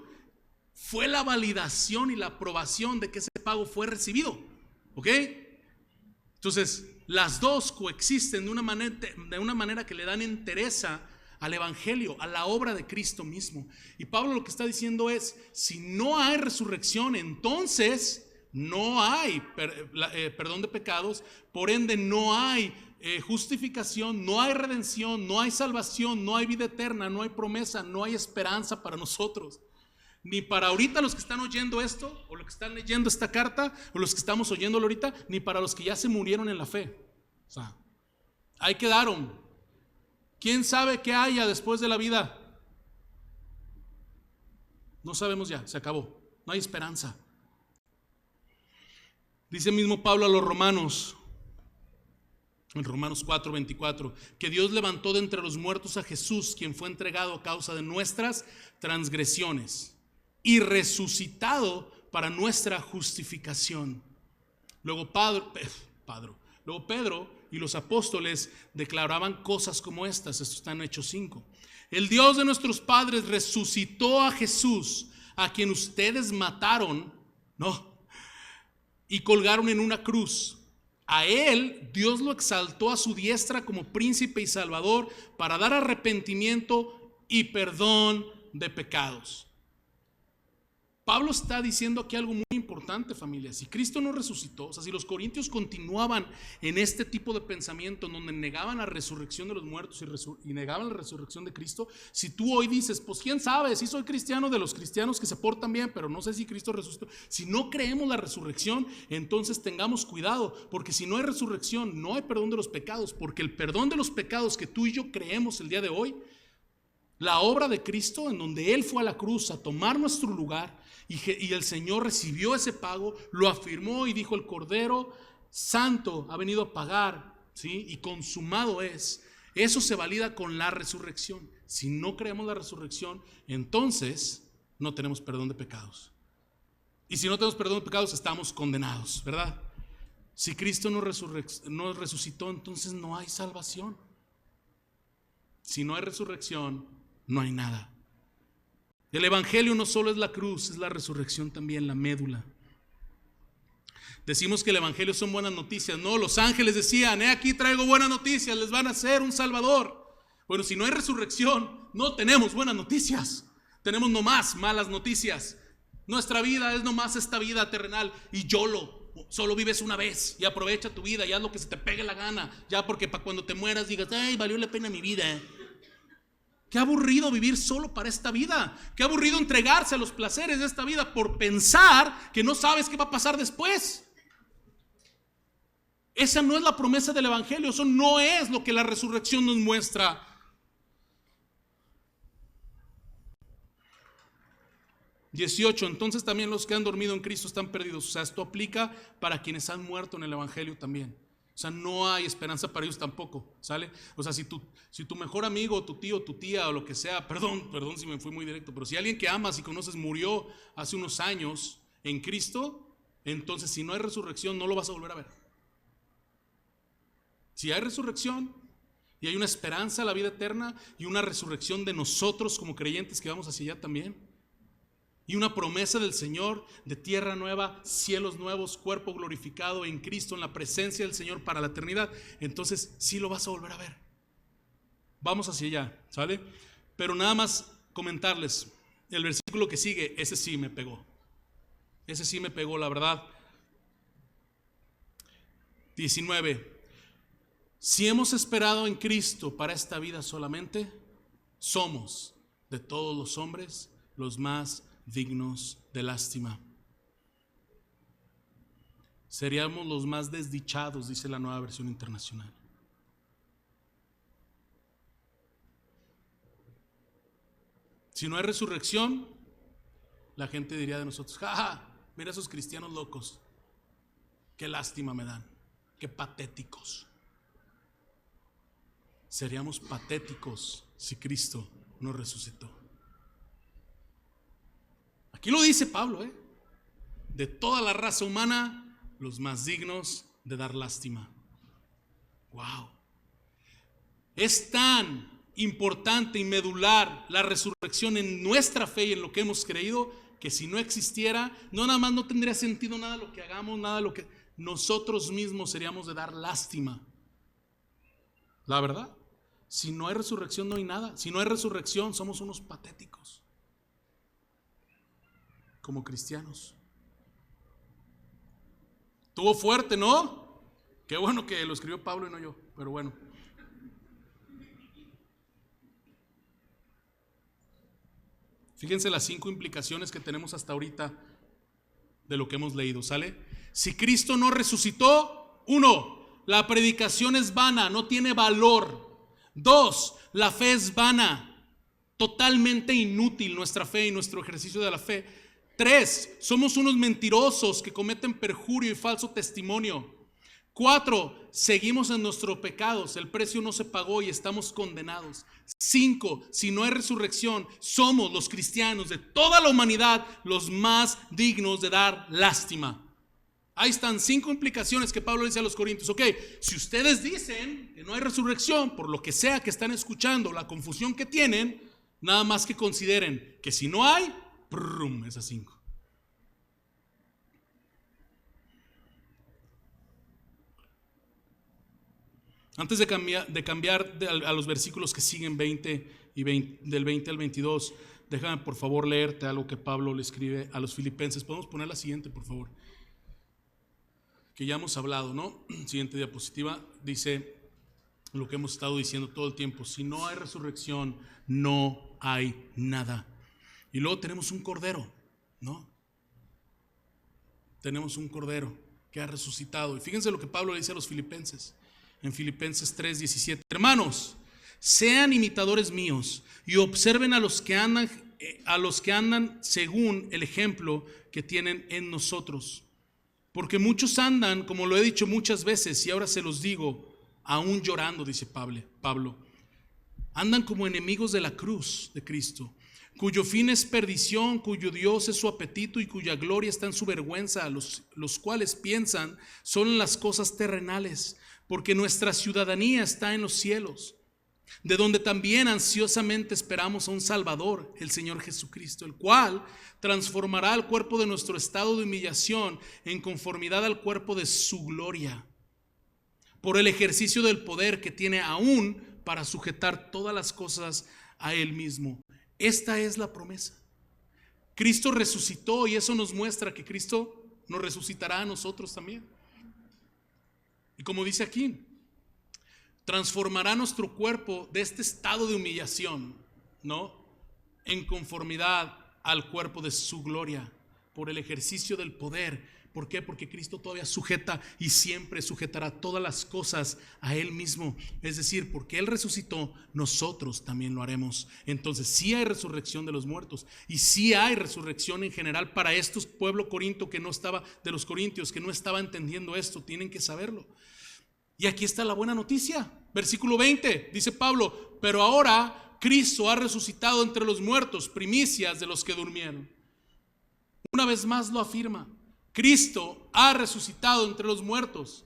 S1: fue la validación y la aprobación de que ese pago fue recibido. ¿Ok? Entonces, las dos coexisten de una manera que le dan entereza al evangelio, a la obra de Cristo mismo. Y Pablo lo que está diciendo es, si no hay resurrección, entonces no hay perdón de pecados, por ende no hay justificación, no hay redención, no hay salvación, no hay vida eterna, no hay promesa, no hay esperanza para nosotros. Ni para ahorita los que están oyendo esto, o los que están leyendo esta carta, o los que estamos oyéndolo ahorita, ni para los que ya se murieron en la fe. O sea, ahí quedaron. ¿Quién sabe qué haya después de la vida? No sabemos ya, se acabó. No hay esperanza. Dice mismo Pablo a los romanos, en Romanos 4:24, que Dios levantó de entre los muertos a Jesús, quien fue entregado a causa de nuestras transgresiones y resucitado para nuestra justificación. Luego Pedro y los apóstoles declaraban cosas como estas. Esto está en Hechos 5. El Dios de nuestros padres resucitó a Jesús, a quien ustedes mataron, y colgaron en una cruz. A él Dios lo exaltó a su diestra como príncipe y salvador para dar arrepentimiento y perdón de pecados. Pablo está diciendo aquí algo muy importante, familia. Si Cristo no resucitó, o sea, si los corintios continuaban en este tipo de pensamiento, en donde negaban la resurrección de los muertos y negaban la resurrección de Cristo, si tú hoy dices, pues quién sabe, si soy cristiano de los cristianos que se portan bien, pero no sé si Cristo resucitó. Si no creemos la resurrección, entonces tengamos cuidado, porque si no hay resurrección, no hay perdón de los pecados, porque el perdón de los pecados que tú y yo creemos el día de hoy, la obra de Cristo, en donde Él fue a la cruz a tomar nuestro lugar, y el Señor recibió ese pago, lo afirmó y dijo: el Cordero Santo ha venido a pagar, ¿sí? Y consumado es. Eso se valida con la resurrección. Si no creemos la resurrección, entonces no tenemos perdón de pecados. Y si no tenemos perdón de pecados, estamos condenados, ¿verdad? Si Cristo no resucitó, entonces no hay salvación. Si no hay resurrección, no hay nada. El evangelio no solo es la cruz, es la resurrección también, la médula. Decimos que el evangelio son buenas noticias. No, los ángeles decían: aquí traigo buenas noticias, les van a hacer un salvador. Bueno, si no hay resurrección, no tenemos buenas noticias. Tenemos nomás malas noticias. Nuestra vida es nomás esta vida terrenal y solo vives una vez y aprovecha tu vida y haz lo que se te pegue la gana. Ya, porque para cuando te mueras digas: ay, valió la pena mi vida. Qué aburrido vivir solo para esta vida. Qué aburrido entregarse a los placeres de esta vida por pensar que no sabes qué va a pasar después. Esa no es la promesa del evangelio. Eso no es lo que la resurrección nos muestra. Entonces también los que han dormido en Cristo están perdidos. O sea, esto aplica para quienes han muerto en el evangelio también. O sea, no hay esperanza para ellos tampoco, ¿sale? O sea, si tu mejor amigo, tu tío, tu tía o lo que sea, perdón si me fui muy directo, pero si alguien que amas y conoces murió hace unos años en Cristo, entonces si no hay resurrección no lo vas a volver a ver. Si hay resurrección y hay una esperanza a la vida eterna y una resurrección de nosotros como creyentes que vamos hacia allá también, y una promesa del Señor de tierra nueva, cielos nuevos, cuerpo glorificado en Cristo, en la presencia del Señor para la eternidad, entonces sí lo vas a volver a ver. Vamos hacia allá, ¿sale? Pero nada más comentarles, el versículo que sigue, ese sí me pegó. Ese sí me pegó, la verdad. 19. Si hemos esperado en Cristo para esta vida solamente, somos de todos los hombres los más dignos de lástima. Seríamos los más desdichados, dice la Nueva Versión Internacional. Si no hay resurrección, la gente diría de nosotros: ¡ja! Mira esos cristianos locos, qué lástima me dan, qué patéticos. Seríamos patéticos si Cristo no resucitó. Aquí lo dice Pablo, de toda la raza humana, los más dignos de dar lástima. Wow. Es tan importante y medular la resurrección en nuestra fe y en lo que hemos creído, que si no existiera, no nada más no tendría sentido nada lo que hagamos, nada lo que nosotros mismos seríamos de dar lástima. La verdad, si no hay resurrección no hay nada. Si no hay resurrección somos unos patéticos como cristianos. Estuvo fuerte, ¿no? Qué bueno que lo escribió Pablo y no yo, pero bueno. Fíjense las 5 implicaciones que tenemos hasta ahorita de lo que hemos leído, ¿sale? Si Cristo no resucitó, 1, la predicación es vana, no tiene valor. 2, la fe es vana, totalmente inútil nuestra fe y nuestro ejercicio de la fe. 3, somos unos mentirosos que cometen perjurio y falso testimonio. 4, seguimos en nuestros pecados, el precio no se pagó y estamos condenados. 5, si no hay resurrección, somos los cristianos de toda la humanidad los más dignos de dar lástima. Ahí están 5 implicaciones que Pablo dice a los corintios. Ok, si ustedes dicen que no hay resurrección, por lo que sea que están escuchando, la confusión que tienen, nada más que consideren que si no hay, esas 5. Antes de cambiar a los versículos que siguen 20 y del 20 al 22, déjame por favor leerte algo que Pablo le escribe a los filipenses. Podemos poner la siguiente, por favor, que ya hemos hablado, ¿no? Siguiente diapositiva. Dice lo que hemos estado diciendo todo el tiempo: si no hay resurrección, no hay nada. Y luego tenemos un cordero, ¿no? Tenemos un cordero que ha resucitado. Y fíjense lo que Pablo le dice a los filipenses en Filipenses 3:17. Hermanos, sean imitadores míos y observen a los que andan según el ejemplo que tienen en nosotros. Porque muchos andan, como lo he dicho muchas veces y ahora se los digo, aún llorando, dice Pablo. Andan como enemigos de la cruz de Cristo, cuyo fin es perdición, cuyo Dios es su apetito y cuya gloria está en su vergüenza, los cuales piensan solo en las cosas terrenales, porque nuestra ciudadanía está en los cielos, de donde también ansiosamente esperamos a un Salvador, el Señor Jesucristo, el cual transformará el cuerpo de nuestro estado de humillación en conformidad al cuerpo de su gloria, por el ejercicio del poder que tiene aún para sujetar todas las cosas a Él mismo. Esta es la promesa. Cristo resucitó y eso nos muestra que Cristo nos resucitará a nosotros también. Y como dice aquí, transformará nuestro cuerpo de este estado de humillación, ¿no?, en conformidad al cuerpo de su gloria, por el ejercicio del poder. ¿Por qué? Porque Cristo todavía sujeta y siempre sujetará todas las cosas a Él mismo. Es decir, porque Él resucitó, nosotros también lo haremos. Entonces sí hay resurrección de los muertos y sí hay resurrección en general para estos pueblo corinto que no estaba, de los corintios, que no estaba entendiendo esto. Tienen que saberlo. Y aquí está la buena noticia. Versículo 20, dice Pablo: pero ahora Cristo ha resucitado entre los muertos, primicias de los que durmieron. Una vez más lo afirma: Cristo ha resucitado entre los muertos.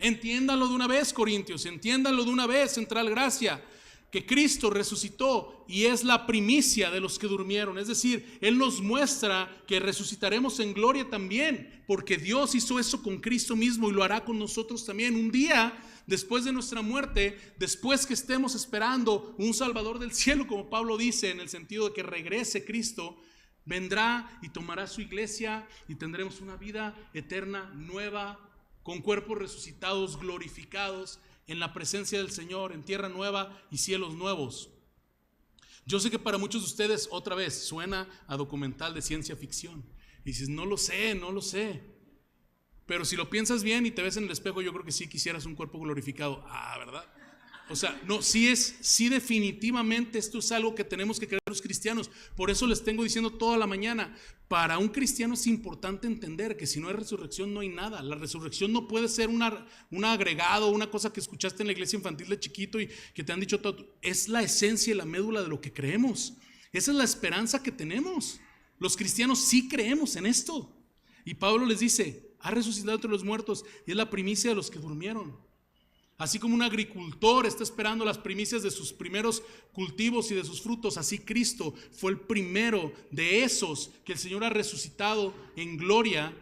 S1: Entiéndanlo de una vez, corintios, entiéndanlo de una vez, Central Gracia, que Cristo resucitó y es la primicia de los que durmieron. Es decir, Él nos muestra que resucitaremos en gloria también, porque Dios hizo eso con Cristo mismo y lo hará con nosotros también. Un día después de nuestra muerte, después que estemos esperando un Salvador del cielo, como Pablo dice, en el sentido de que regrese Cristo, vendrá y tomará su iglesia y tendremos una vida eterna, nueva, con cuerpos resucitados, glorificados, en la presencia del Señor, en tierra nueva y cielos nuevos. Yo sé que para muchos de ustedes, otra vez, suena a documental de ciencia ficción. Y dices: no lo sé. Pero si lo piensas bien y te ves en el espejo, yo creo que sí quisieras un cuerpo glorificado. ¿Verdad? O sea, no, sí definitivamente esto es algo que tenemos que creer los cristianos. Por eso les tengo diciendo toda la mañana, para un cristiano es importante entender que si no hay resurrección no hay nada. La resurrección no puede ser un agregado, una cosa que escuchaste en la iglesia infantil de chiquito y que te han dicho todo. Es la esencia y la médula de lo que creemos. Esa es la esperanza que tenemos. Los cristianos sí creemos en esto. Y Pablo les dice: ha resucitado entre los muertos y es la primicia de los que durmieron. Así como un agricultor está esperando las primicias de sus primeros cultivos y de sus frutos, así Cristo fue el primero de esos que el Señor ha resucitado en gloria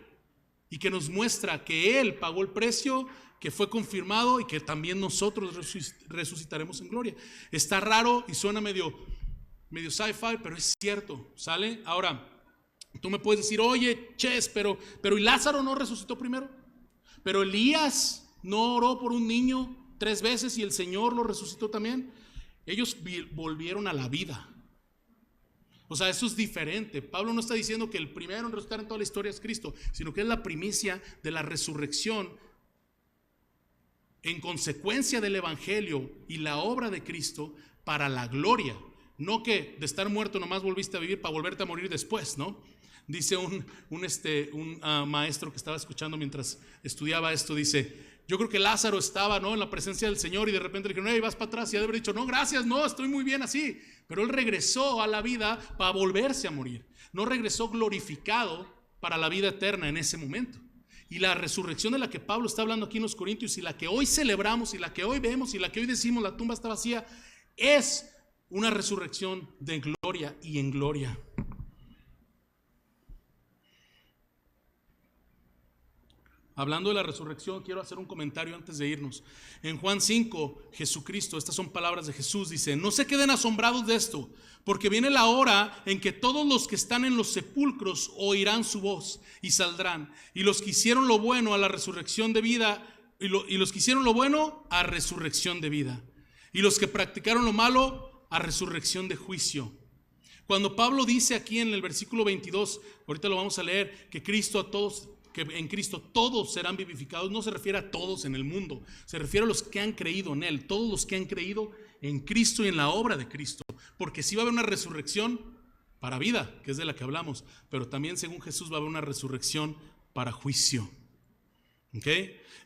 S1: y que nos muestra que Él pagó el precio, que fue confirmado y que también nosotros resucitaremos en gloria. Está raro y suena medio sci-fi, pero es cierto, ¿sale? Ahora, tú me puedes decir: oye, Ches, pero ¿y Lázaro no resucitó primero? Pero Elías no oró por un niño 3 veces y el Señor lo resucitó también. Ellos volvieron a la vida. O sea, eso es diferente. Pablo no está diciendo que el primero en resucitar en toda la historia es Cristo, sino que es la primicia de la resurrección en consecuencia del evangelio y la obra de Cristo para la gloria. No que de estar muerto nomás volviste a vivir para volverte a morir después, ¿no? Dice un maestro que estaba escuchando mientras estudiaba esto, dice: yo creo que Lázaro estaba, ¿no?, en la presencia del Señor y de repente le dijeron: hey, vas para atrás, y ha de haber dicho: no, gracias, no, estoy muy bien así. Pero él regresó a la vida para volverse a morir. No regresó glorificado, para la vida eterna en ese momento. Y la resurrección de la que Pablo está hablando aquí en los Corintios, y la que hoy celebramos, y la que hoy vemos, y la que hoy decimos la tumba está vacía, es una resurrección de gloria y en gloria. Hablando de la resurrección, quiero hacer un comentario antes de irnos. En Juan 5, Jesucristo, estas son palabras de Jesús, dice: no se queden asombrados de esto, porque viene la hora en que todos los que están en los sepulcros oirán su voz y saldrán. Y los que hicieron lo bueno a la resurrección de vida, y los que hicieron lo bueno a resurrección de vida. Y los que practicaron lo malo a resurrección de juicio. Cuando Pablo dice aquí en el versículo 22, ahorita lo vamos a leer, que en Cristo todos serán vivificados, no se refiere a todos en el mundo, se refiere a los que han creído en Él, todos los que han creído en Cristo y en la obra de Cristo, porque sí va a haber una resurrección para vida, que es de la que hablamos, pero también según Jesús va a haber una resurrección para juicio. ¿Ok?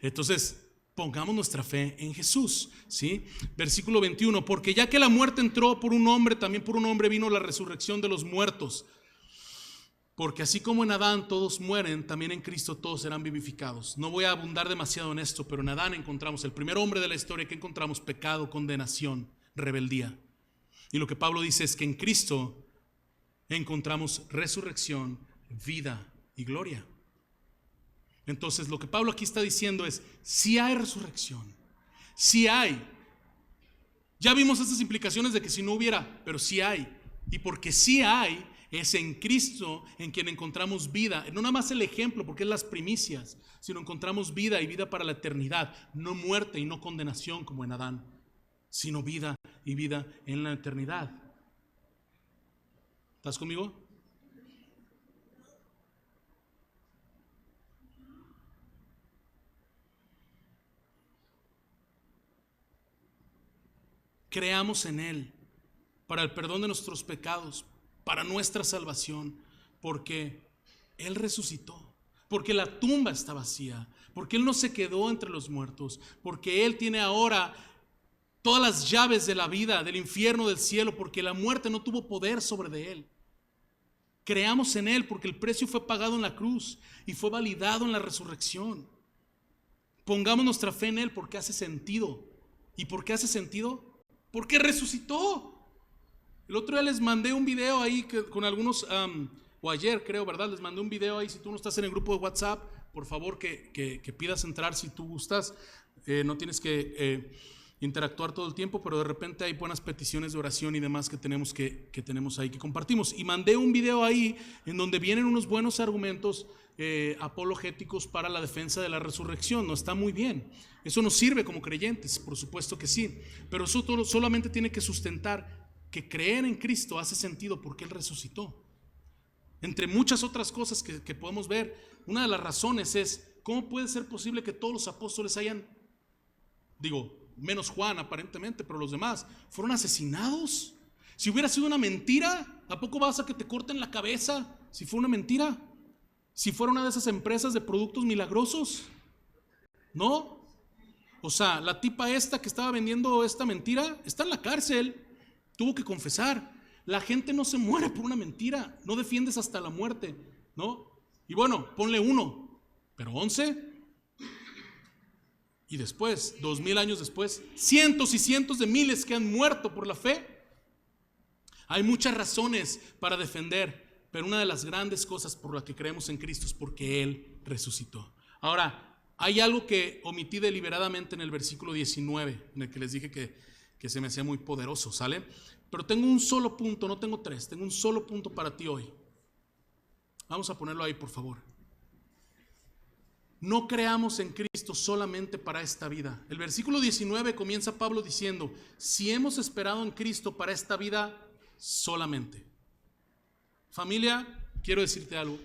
S1: Entonces, pongamos nuestra fe en Jesús, ¿sí? Versículo 21, porque ya que la muerte entró por un hombre, también por un hombre vino la resurrección de los muertos. Porque así como en Adán todos mueren, también en Cristo todos serán vivificados. No voy a abundar demasiado en esto, pero en Adán encontramos el primer hombre de la historia que encontramos: pecado, condenación, rebeldía. Y lo que Pablo dice es que en Cristo encontramos resurrección, vida y gloria. Entonces lo que Pablo aquí está diciendo es: sí hay resurrección, sí hay. Ya vimos estas implicaciones de que si no hubiera, pero sí hay. Y porque sí hay, es en Cristo en quien encontramos vida. No nada más el ejemplo, porque es las primicias, sino encontramos vida y vida para la eternidad. No muerte y no condenación como en Adán, sino vida y vida en la eternidad. ¿Estás conmigo? Creamos en Él para el perdón de nuestros pecados, para nuestra salvación, porque Él resucitó, porque la tumba está vacía, porque Él no se quedó entre los muertos, porque Él tiene ahora todas las llaves de la vida, del infierno, del cielo, porque la muerte no tuvo poder sobre de Él. Creamos en Él porque el precio fue pagado en la cruz y fue validado en la resurrección. Pongamos nuestra fe en Él porque hace sentido. ¿Y por qué hace sentido? Porque resucitó. El otro día les mandé un video ahí con algunos, o ayer creo, ¿verdad? Les mandé un video ahí. Si tú no estás en el grupo de WhatsApp, por favor que pidas entrar si tú gustas. No tienes que interactuar todo el tiempo, pero de repente hay buenas peticiones de oración y demás que tenemos ahí, que compartimos. Y mandé un video ahí en donde vienen unos buenos argumentos apologéticos para la defensa de la resurrección. No está muy bien. Eso nos sirve como creyentes, por supuesto que sí. Pero eso solamente tiene que sustentar que creer en Cristo hace sentido porque Él resucitó. Entre muchas otras cosas que podemos ver, una de las razones es: ¿cómo puede ser posible que todos los apóstoles menos Juan aparentemente, pero los demás, fueron asesinados? Si hubiera sido una mentira, ¿a poco vas a que te corten la cabeza si fue una mentira? Si fuera una de esas empresas de productos milagrosos, ¿no? O sea, la tipa esta que estaba vendiendo esta mentira está en la cárcel. Tuvo que confesar. La gente no se muere por una mentira. No defiendes hasta la muerte, ¿no? Y bueno, ponle 1, pero 11. Y después, 2000 años después, cientos y cientos de miles que han muerto por la fe. Hay muchas razones para defender, pero una de las grandes cosas por las que creemos en Cristo es porque Él resucitó. Ahora, hay algo que omití deliberadamente en el versículo 19, en el que les dije que se me hacía muy poderoso, ¿sale? Pero tengo un solo punto, no tengo 3, tengo un solo punto para ti hoy. Vamos a ponerlo ahí, por favor. No creamos en Cristo solamente para esta vida. El versículo 19 comienza Pablo diciendo: si hemos esperado en Cristo para esta vida solamente. Familia, quiero decirte algo.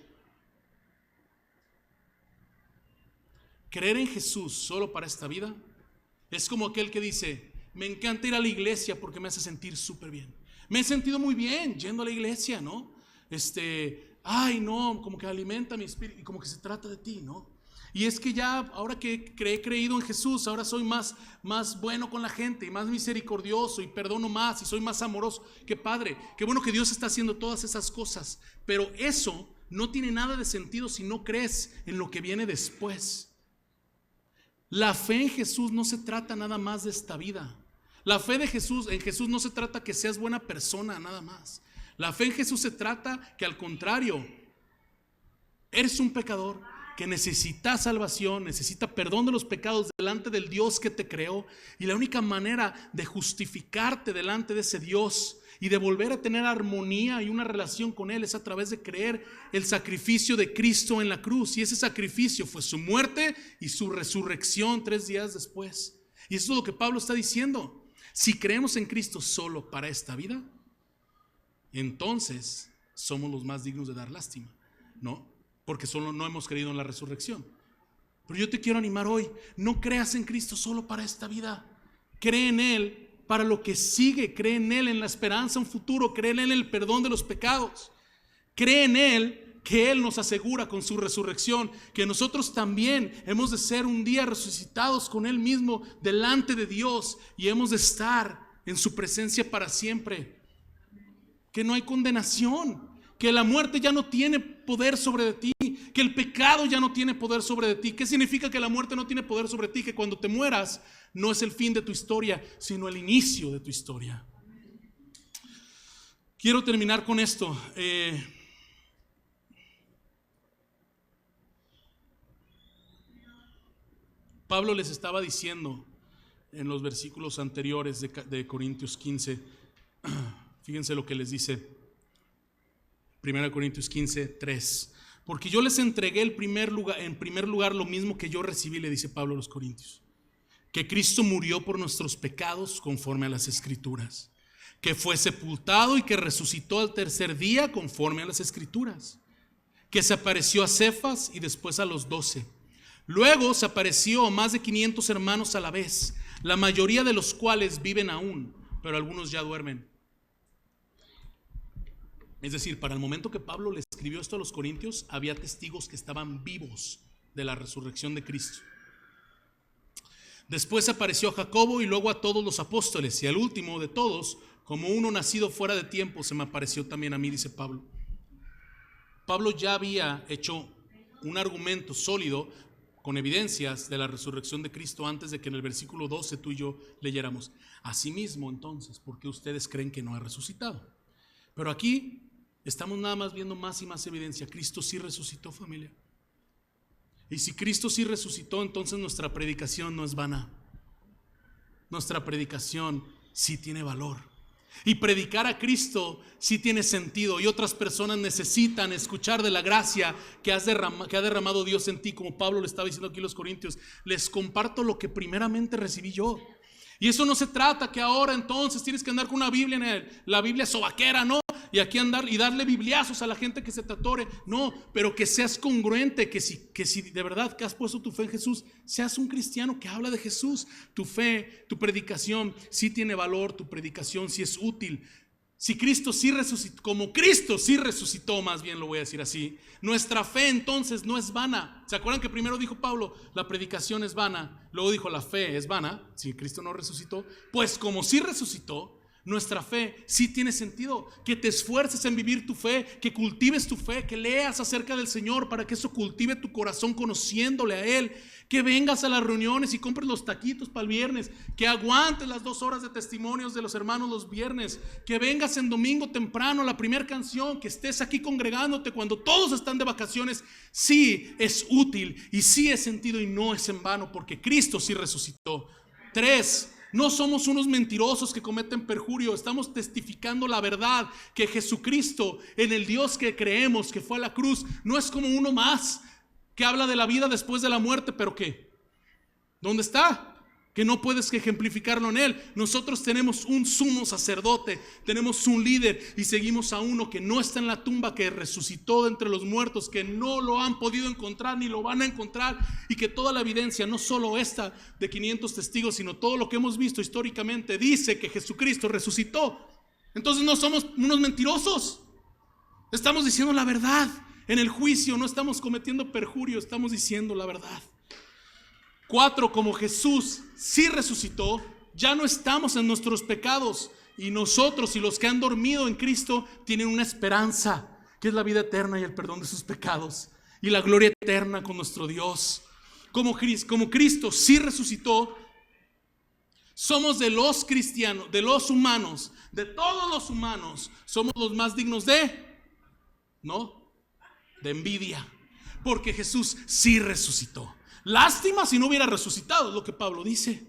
S1: Creer en Jesús solo para esta vida es como aquel que dice: me encanta ir a la iglesia porque me hace sentir súper bien. Me he sentido muy bien yendo a la iglesia, ¿no? Ay, no, como que alimenta mi espíritu y como que se trata de ti, ¿no? Y es que ya, ahora que he creído en Jesús, ahora soy más bueno con la gente y más misericordioso y perdono más y soy más amoroso. Qué padre, qué bueno que Dios está haciendo todas esas cosas. Pero eso no tiene nada de sentido si no crees en lo que viene después. La fe en Jesús no se trata nada más de esta vida. La fe en Jesús no se trata que seas buena persona nada más. La fe en Jesús se trata que al contrario, eres un pecador que necesita salvación, necesita perdón de los pecados delante del Dios que te creó, y la única manera de justificarte delante de ese Dios y de volver a tener armonía y una relación con Él es a través de creer el sacrificio de Cristo en la cruz. Y ese sacrificio fue su muerte y su resurrección 3 días después. Y eso es lo que Pablo está diciendo. Si creemos en Cristo solo para esta vida, entonces somos los más dignos de dar lástima, ¿no? Porque solo no hemos creído en la resurrección. Pero yo te quiero animar hoy, no creas en Cristo solo para esta vida. Cree en Él para lo que sigue, cree en Él en la esperanza, un futuro, cree en Él en el perdón de los pecados. Cree en Él que Él nos asegura con su resurrección, que nosotros también hemos de ser un día resucitados con Él mismo delante de Dios y hemos de estar en su presencia para siempre. Que no hay condenación, que la muerte ya no tiene poder sobre ti, que el pecado ya no tiene poder sobre ti. ¿Qué significa que la muerte no tiene poder sobre ti? Que cuando te mueras no es el fin de tu historia, sino el inicio de tu historia. Quiero terminar con esto. Pablo les estaba diciendo en los versículos anteriores de Corintios 15, fíjense lo que les dice. 1 Corintios 15, 3. Porque yo les entregué en primer lugar lo mismo que yo recibí, le dice Pablo a los Corintios. Que Cristo murió por nuestros pecados conforme a las Escrituras. Que fue sepultado y que resucitó al tercer día conforme a las Escrituras. Que se apareció a Cefas y después a los 12. Luego se apareció a más de 500 hermanos a la vez, la mayoría de los cuales viven aún, pero algunos ya duermen. Es decir, para el momento que Pablo le escribió esto a los Corintios, había testigos que estaban vivos de la resurrección de Cristo. Después apareció a Jacobo y luego a todos los apóstoles, y al último de todos, como uno nacido fuera de tiempo, se me apareció también a mí, dice Pablo. Pablo ya había hecho un argumento sólido con evidencias de la resurrección de Cristo antes de que en el versículo 12 tú y yo leyéramos. Asimismo, entonces, ¿por qué ustedes creen que no ha resucitado? Pero aquí estamos nada más viendo más y más evidencia. Cristo sí resucitó, familia. Y si Cristo sí resucitó, entonces nuestra predicación no es vana. Nuestra predicación sí tiene valor. Y predicar a Cristo sí tiene sentido. Y otras personas necesitan escuchar de la gracia que ha derramado Dios en ti. Como Pablo le estaba diciendo aquí a los Corintios, les comparto lo que primeramente recibí yo. Y eso no se trata que ahora entonces tienes que andar con una Biblia la Biblia sobaquera, no. Y aquí andar y darle bibliazos a la gente que se te atore, no, pero que seas congruente, que si de verdad que has puesto tu fe en Jesús, seas un cristiano que habla de Jesús. Tu fe, tu predicación sí tiene valor, tu predicación sí es útil. Si Cristo sí resucitó, como Cristo sí resucitó, más bien lo voy a decir así, nuestra fe entonces no es vana. ¿Se acuerdan que primero dijo Pablo, la predicación es vana? Luego dijo, la fe es vana, si Cristo no resucitó. Pues como sí resucitó, nuestra fe sí tiene sentido. Que te esfuerces en vivir tu fe, que cultives tu fe, que leas acerca del Señor para que eso cultive tu corazón conociéndole a Él. Que vengas a las reuniones y compres los taquitos para el viernes, que aguantes las 2 horas de testimonios de los hermanos los viernes, que vengas en domingo temprano a la primera canción, que estés aquí congregándote cuando todos están de vacaciones. Sí es útil y sí es sentido y no es en vano, porque Cristo sí resucitó. 3. No somos unos mentirosos que cometen perjurio. Estamos testificando la verdad, que Jesucristo, en el Dios que creemos, que fue a la cruz, no es como uno más que habla de la vida después de la muerte, pero ¿qué? ¿Dónde está? Que no puedes ejemplificarlo en Él. Nosotros tenemos un sumo sacerdote, tenemos un líder y seguimos a uno que no está en la tumba, que resucitó de entre los muertos, que no lo han podido encontrar ni lo van a encontrar, y que toda la evidencia, no solo esta de 500 testigos, sino todo lo que hemos visto históricamente, dice que Jesucristo resucitó. Entonces no somos unos mentirosos, estamos diciendo la verdad. En el juicio no estamos cometiendo perjurio, estamos diciendo la verdad. 4, como Jesús sí resucitó, ya no estamos en nuestros pecados, y nosotros y los que han dormido en Cristo tienen una esperanza que es la vida eterna y el perdón de sus pecados y la gloria eterna con nuestro Dios. Como Cristo sí resucitó, somos de los cristianos, de los humanos, de todos los humanos, somos los más dignos de envidia, porque Jesús sí resucitó. Lástima si no hubiera resucitado, es lo que Pablo dice.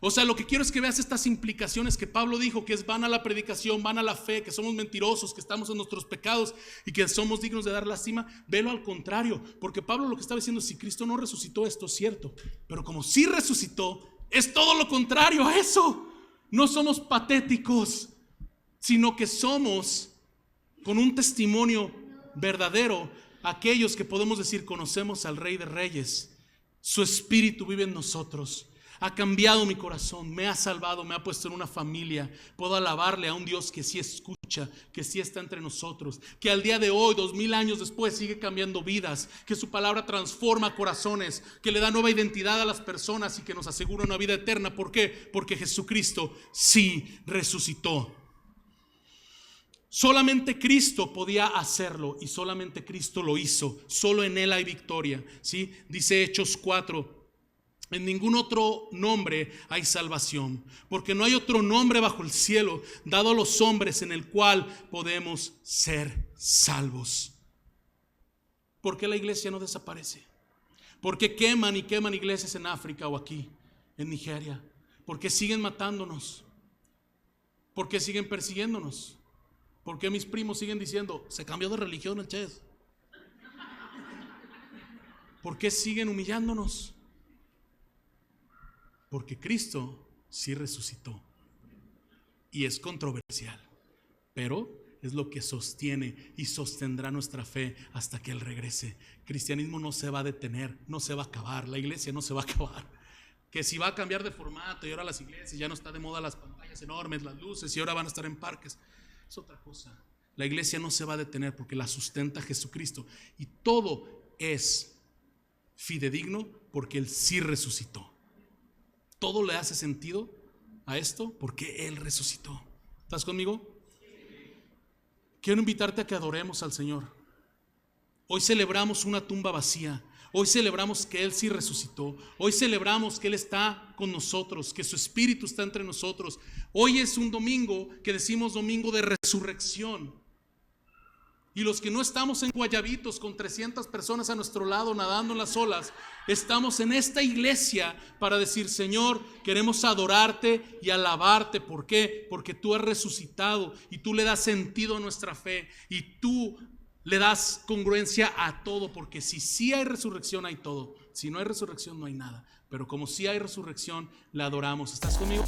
S1: O sea, lo que quiero es que veas estas implicaciones que Pablo dijo, que es vana la predicación, vana la fe, que somos mentirosos, que estamos en nuestros pecados y que somos dignos de dar lástima. Velo al contrario, porque Pablo lo que estaba diciendo es: si Cristo no resucitó, esto es cierto, pero como sí resucitó, es todo lo contrario a eso. No somos patéticos, sino que somos, con un testimonio verdadero, aquellos que podemos decir: conocemos al Rey de Reyes, su Espíritu vive en nosotros, ha cambiado mi corazón, me ha salvado, me ha puesto en una familia. Puedo alabarle a un Dios que sí escucha, que sí está entre nosotros, que al día de hoy, 2000 años después, sigue cambiando vidas, que su palabra transforma corazones, que le da nueva identidad a las personas y que nos asegura una vida eterna. ¿Por qué? Porque Jesucristo sí resucitó. Solamente Cristo podía hacerlo y solamente Cristo lo hizo. Solo en Él hay victoria, ¿sí? Dice Hechos 4: en ningún otro nombre hay salvación, porque no hay otro nombre bajo el cielo dado a los hombres en el cual podemos ser salvos. ¿Por qué la iglesia no desaparece? ¿Por qué queman y queman iglesias en África o aquí, en Nigeria? ¿Por qué siguen matándonos? ¿Por qué siguen persiguiéndonos? ¿Por qué mis primos siguen diciendo: se cambió de religión el Ches? ¿Por qué siguen humillándonos? Porque Cristo sí resucitó. Y es controversial, pero es lo que sostiene y sostendrá nuestra fe hasta que Él regrese. Cristianismo no se va a detener, no se va a acabar, la iglesia no se va a acabar. Que si va a cambiar de formato y ahora las iglesias ya no está de moda las pantallas enormes, las luces, y ahora van a estar en parques, es otra cosa. La iglesia no se va a detener porque la sustenta Jesucristo, y todo es fidedigno porque Él sí resucitó. Todo le hace sentido a esto porque Él resucitó. ¿Estás conmigo? Quiero invitarte a que adoremos al Señor. Hoy celebramos una tumba vacía. Hoy celebramos que Él sí resucitó. Hoy celebramos que Él está con nosotros, que su Espíritu está entre nosotros. Hoy es un domingo que decimos domingo de resurrección. Y los que no estamos en Guayabitos con 300 personas a nuestro lado nadando en las olas, estamos en esta iglesia para decir: Señor, queremos adorarte y alabarte. ¿Por qué? Porque tú has resucitado y tú le das sentido a nuestra fe y tú le das congruencia a todo, porque si sí hay resurrección hay todo, si no hay resurrección no hay nada, pero como sí hay resurrección la adoramos. ¿Estás conmigo?